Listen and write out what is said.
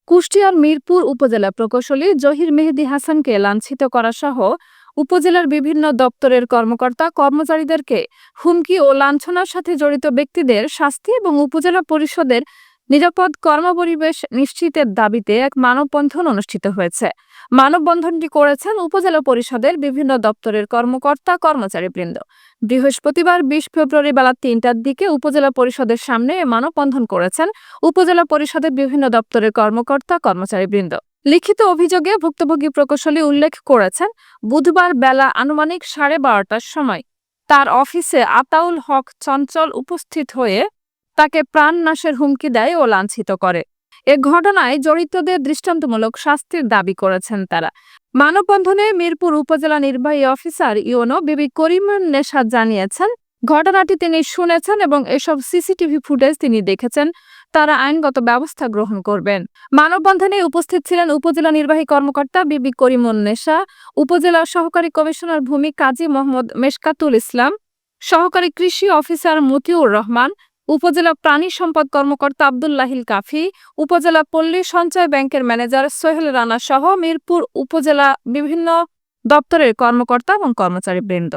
কুষ্টিয়ার মিরপুর উপজেলা প্রকৌশলী জহির মেহেদী হাসানকে লাঞ্ছিত করা সহ উপজেলার বিভিন্ন দপ্তরের কর্মকর্তা কর্মচারীদেরকে হুমকি ও লাঞ্ছনার সাথে জড়িত ব্যক্তিদের শাস্তি এবং উপজেলা পরিষদের নিরাপদ কর্মপরিবেশ নিশ্চিতের দাবিতে এক মানববন্ধন অনুষ্ঠিত হয়েছে। মানববন্ধনটি করেছেন উপজেলা পরিষদের বিভিন্ন দপ্তরের কর্মকর্তা কর্মচারীবৃন্দ। বৃহস্পতিবার ২০ ফেব্রুয়ারি বেলা ৩টার দিকে উপজেলা পরিষদের সামনে এ মানববন্ধন করেছেন উপজেলা পরিষদের বিভিন্ন দপ্তরের কর্মকর্তা কর্মচারীবৃন্দ। লিখিত অভিযোগে ভুক্তভোগী প্রকৌশলী উল্লেখ করেছেন, বুধবার বেলা আনুমানিক 12:30টার সময় তার অফিসে আতাউল হক চঞ্চল উপস্থিত হয়ে তাকে প্রাণনাশের হুমকি দেয় ও লাঞ্ছিত করে। এ ঘটনায় জড়িতদের দৃষ্টান্তমূলক শাস্তির দাবি করেছেন তারা। মানববন্ধনে মিরপুর উপজেলা নির্বাহী অফিসার ইউনো বিবি করিমুন্নেছা জানিয়েছেন, ঘটনাটি তিনি শুনেছেন এবং এসব সিসিটিভি ফুটেজ তিনি দেখেছেন। তারা আইনগত ব্যবস্থা গ্রহণ করবেন। মানববন্ধনে উপস্থিত ছিলেন উপজেলা নির্বাহী কর্মকর্তা বিবি করিমুন্নেছা, উপজেলা সহকারী কমিশনার ভূমি কাজী মোহাম্মদ মেশকাতুল ইসলাম, সহকারী কৃষি অফিসার মতিউর রহমান, উপজেলা প্রাণী সম্পদ কর্মকর্তা আব্দুল্লাহিল কাফি, উপজেলা পল্লী সঞ্চয় ব্যাংকের ম্যানেজার সোহেল রানা সহ মিরপুর উপজেলা বিভিন্ন দপ্তরের কর্মকর্তা এবং কর্মচারীবৃন্দ।